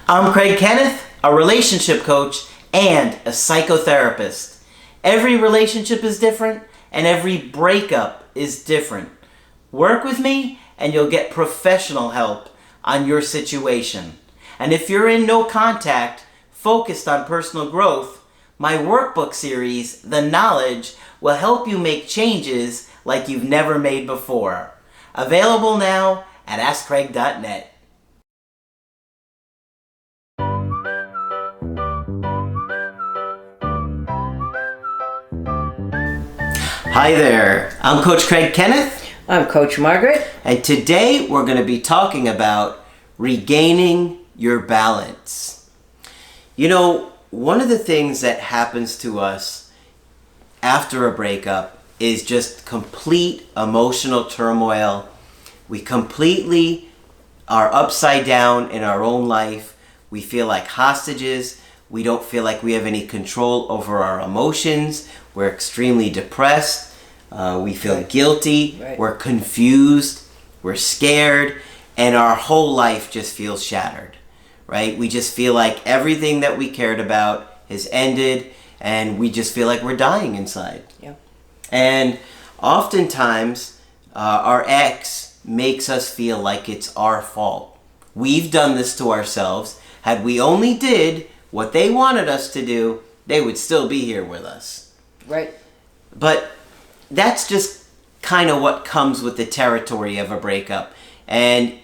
I'm Kenneth, a relationship coach and a psychotherapist. Every relationship is different and every breakup is different. Work with me and you'll get professional help on your situation. And if you're in no contact, focused on personal growth, my workbook series, The Knowledge, will help you make changes like you've never made before. Available now at AskCraig.net. Hi there, I'm Coach Kenneth. I'm Coach Margaret. And today we're going to be talking about regaining your balance. You know, one of the things that happens to us after a breakup is just complete emotional turmoil. We completely are upside down in our own life. We feel like hostages. We don't feel like we have any control over our emotions. We're extremely depressed. We feel guilty. Right. We're confused. We're scared. And our whole life just feels shattered, right? We just feel like everything that we cared about has ended, and we just feel like we're dying inside. Yeah. And oftentimes, our ex makes us feel like it's our fault. We've done this to ourselves. Had we only did what they wanted us to do, they would still be here with us. Right. But that's just kind of what comes with the territory of a breakup. And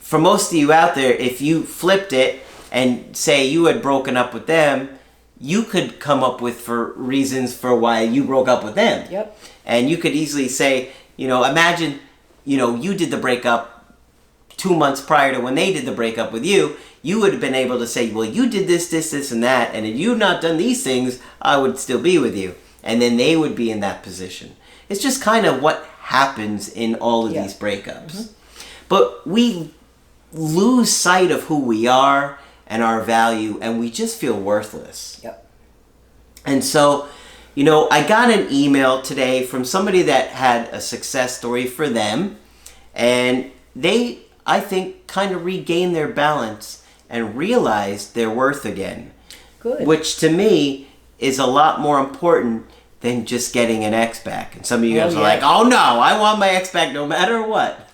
for most of you out there, if you flipped it and say you had broken up with them, you could come up with for reasons for why you broke up with them. Yep. And you could easily say, imagine, you did the breakup 2 months prior to when they did the breakup with you. You would have been able to say, well, you did this, and that, and had you not done these things, I would still be with you. And then they would be in that position. It's just kind of what happens in all of these breakups. Mm-hmm. But we lose sight of who we are and our value, and we just feel worthless. Yep. And so, I got an email today from somebody that had a success story for them, and they, I think, kind of regained their balance and realized their worth again. Good. Which to me is a lot more important than just getting an ex back. And some of you guys are like, oh no, I want my ex back no matter what.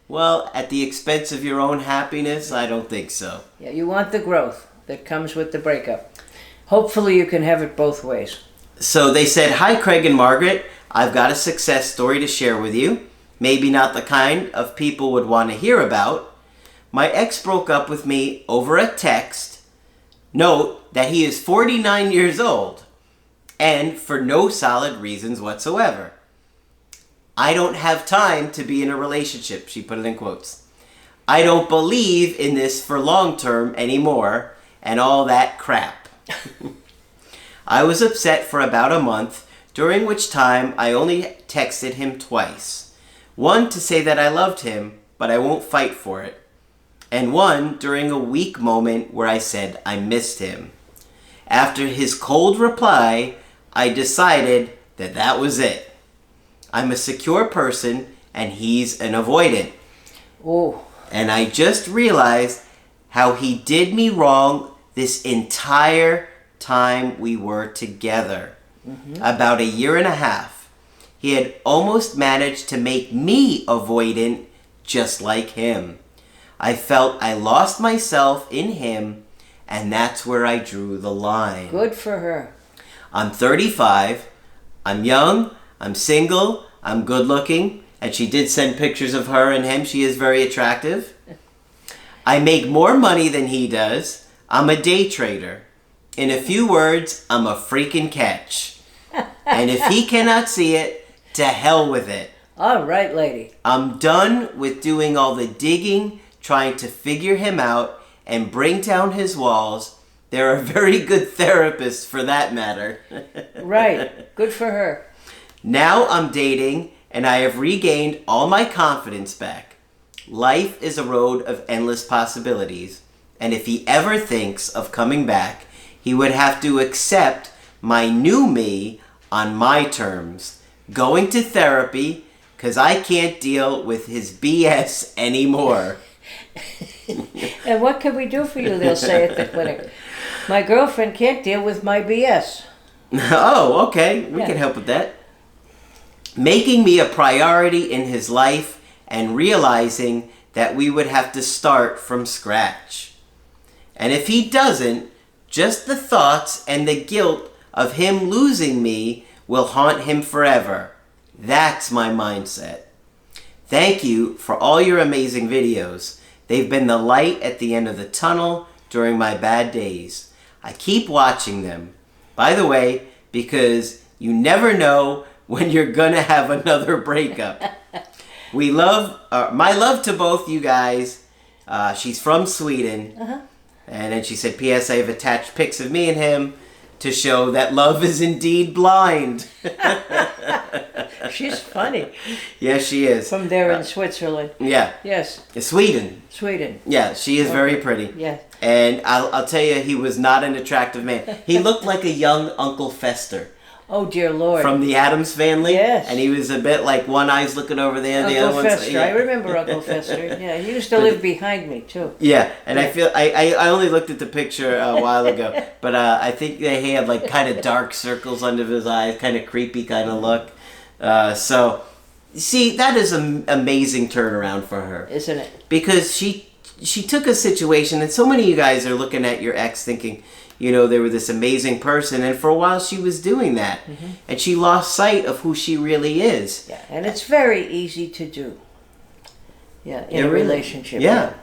Well, at the expense of your own happiness, I don't think so. Yeah, you want the growth that comes with the breakup. Hopefully you can have it both ways. So they said, hi Craig and Margaret, I've got a success story to share with you. Maybe not the kind of people would want to hear about. My ex broke up with me over a text. Note that he is 49 years old and for no solid reasons whatsoever. I don't have time to be in a relationship, she put it in quotes. I don't believe in this for long term anymore and all that crap. I was upset for about a month, during which time I only texted him twice. One to say that I loved him, but I won't fight for it. And one during a weak moment where I said I missed him. After his cold reply, I decided that that was it. I'm a secure person and he's an avoidant. Oh. And I just realized how he did me wrong this entire time we were together. Mm-hmm. About a year and a half. He had almost managed to make me avoidant just like him. I felt I lost myself in him, and that's where I drew the line. Good for her. I'm 35, I'm young, I'm single, I'm good looking, and she did send pictures of her and him. She is very attractive. I make more money than he does. I'm a day trader. In a few words, I'm a freaking catch. And if he cannot see it, to hell with it. All right, lady. I'm done with doing all the digging, trying to figure him out and bring down his walls. There are very good therapists for that matter. Right. Good for her. Now I'm dating and I have regained all my confidence back. Life is a road of endless possibilities. And if he ever thinks of coming back, he would have to accept my new me on my terms. Going to therapy because I can't deal with his BS anymore. And what can we do for you, they'll say at the clinic. My girlfriend can't deal with my BS. Oh, okay. We can help with that. Making me a priority in his life and realizing that we would have to start from scratch. And if he doesn't, just the thoughts and the guilt of him losing me will haunt him forever. That's my mindset. Thank you for all your amazing videos. They've been the light at the end of the tunnel during my bad days. I keep watching them. By the way, because you never know when you're gonna have another breakup. My love to both you guys. She's from Sweden. And then she said, P.S. I have attached pics of me and him to show that love is indeed blind. She's funny. Yes, she is. From there in Switzerland. Yeah. Yes. Sweden. Yeah, she is very pretty. Yeah. And I'll tell you, he was not an attractive man. He looked like a young Uncle Fester. Oh, dear Lord. From the Addams Family. Yes. And he was a bit like one eye's looking over there, the other Uncle one's... Fester. Yeah. I remember Uncle Fester. Yeah, he used to live behind me, too. Yeah, and I feel... I only looked at the picture a while ago, but I think he had like kind of dark circles under his eyes, kind of creepy kind of look. So, see, that is an amazing turnaround for her. Isn't it? Because she took a situation, and so many of you guys are looking at your ex thinking, you know, they were this amazing person, and for a while she was doing that. And she lost sight of who she really is. Yeah, and it's very easy to do. Yeah, in a relationship. Yeah.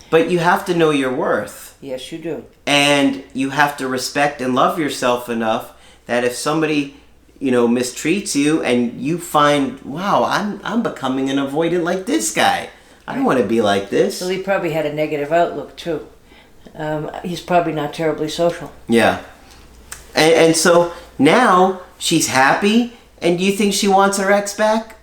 But you have to know your worth. Yes, you do. And you have to respect and love yourself enough that if somebody, you know, mistreats you and you find, wow, I'm becoming an avoidant like this guy. I don't want to be like this. Well, he probably had a negative outlook, too. He's probably not terribly social. Yeah. And so now she's happy, and do you think she wants her ex back?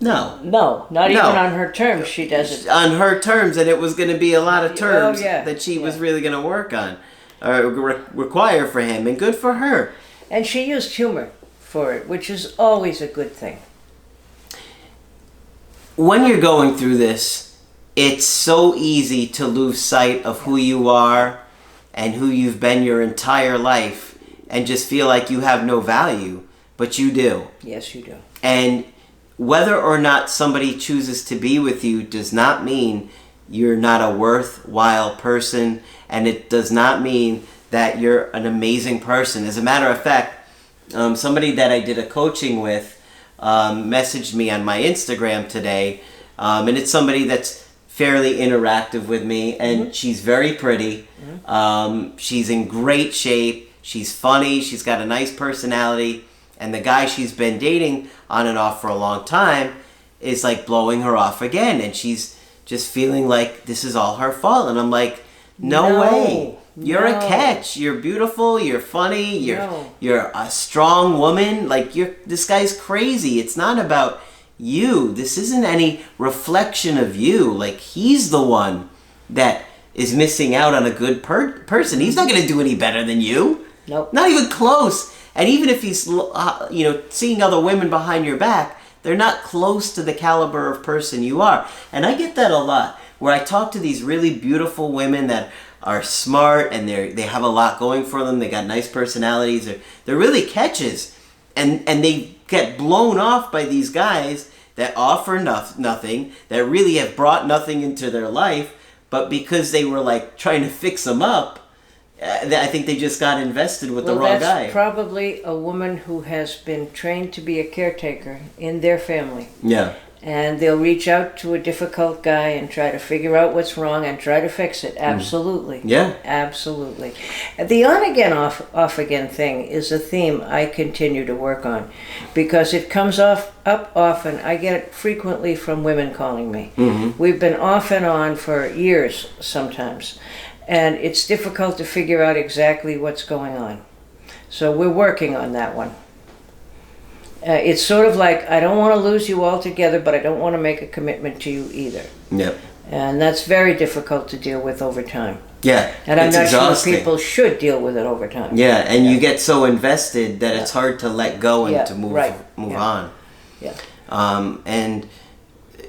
No. No, not even on her terms she doesn't. On her terms, and it was going to be a lot of terms that she was Yeah. really going to work on, or require for him, and good for her. And she used humor for it, which is always a good thing. When you're going through this, it's so easy to lose sight of who you are and who you've been your entire life and just feel like you have no value, but you do. Yes, you do. And whether or not somebody chooses to be with you does not mean you're not a worthwhile person, and it does not mean that you're an amazing person. As a matter of fact, somebody that I did a coaching with messaged me on my Instagram today, and it's somebody that's fairly interactive with me, and she's very pretty. She's in great shape. She's funny. She's got a nice personality. And the guy she's been dating on and off for a long time is like blowing her off again. And she's just feeling like this is all her fault. And I'm like, no way. You're a catch. You're beautiful. You're funny. You're a strong woman. Like, this guy's crazy. It's not about you. This isn't any reflection of you. Like, he's the one that is missing out on a good person. He's not going to do any better than you. Nope. Not even close. And even if he's seeing other women behind your back, they're not close to the caliber of person you are. And I get that a lot, where I talk to these really beautiful women that are smart and they have a lot going for them. They got nice personalities. They're really catches. And they get blown off by these guys that offer nothing, that really have brought nothing into their life, but because they were like trying to fix them up, I think they just got invested with the wrong guy. That's probably a woman who has been trained to be a caretaker in their family. Yeah. And they'll reach out to a difficult guy and try to figure out what's wrong and try to fix it. Absolutely. Yeah. Absolutely. The on-again, off-again thing is a theme I continue to work on because it comes up often. I get it frequently from women calling me. We've been off and on for years sometimes. And it's difficult to figure out exactly what's going on. So we're working on that one. It's sort of like, I don't want to lose you altogether, but I don't want to make a commitment to you either. Yep. And that's very difficult to deal with over time. Yeah, and I'm not exhausting. sure people should deal with it over time. Yeah, and you get so invested that it's hard to let go and to move on. Yeah. And,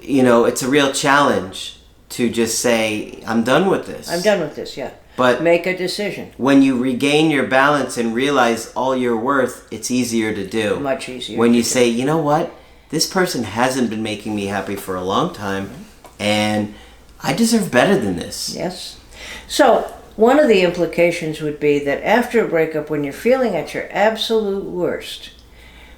you know, it's a real challenge to just say, I'm done with this. I'm done with this, yeah. But make a decision. when you regain your balance and realize all your worth, it's easier to do. Much easier. When you say, you know what? This person hasn't been making me happy for a long time, and I deserve better than this. Yes. So, one of the implications would be that after a breakup, when you're feeling at your absolute worst,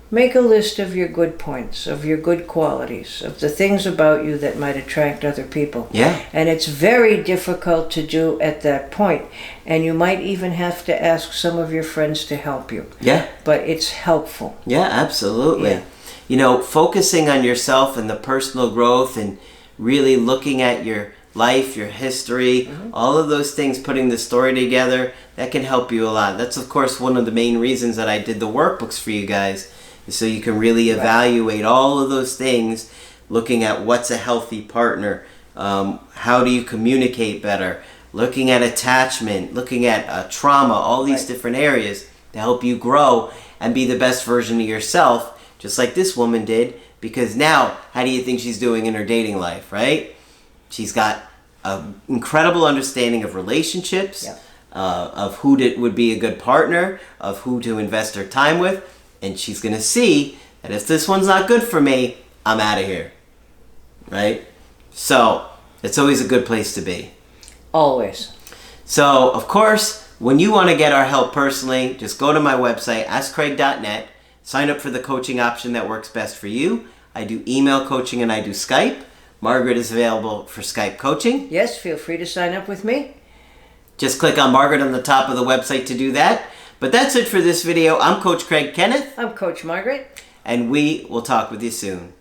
make a list of your good points, of your good qualities, of the things about you that might attract other people. Yeah. And it's very difficult to do at that point, and you might even have to ask some of your friends to help you. Yeah. But it's helpful. Yeah, absolutely. Yeah. You know, focusing on yourself and the personal growth and really looking at your life, your history, all of those things, putting the story together, that can help you a lot. That's, of course, one of the main reasons that I did the workbooks for you guys, so you can really evaluate all of those things, looking at what's a healthy partner, how do you communicate better, looking at attachment, looking at trauma, all these different areas to help you grow and be the best version of yourself, just like this woman did, because now, how do you think she's doing in her dating life, right? She's got an incredible understanding of relationships, of who would be a good partner, of who to invest her time with, and she's going to see that if this one's not good for me, I'm out of here. Right? So, it's always a good place to be. Always. So, of course, when you want to get our help personally, just go to my website, askcraig.net, sign up for the coaching option that works best for you. I do email coaching and I do Skype. Margaret is available for Skype coaching. Yes, feel free to sign up with me. Just click on Margaret on the top of the website to do that. But that's it for this video. I'm Coach Craig Kenneth. I'm Coach Margaret. And we will talk with you soon.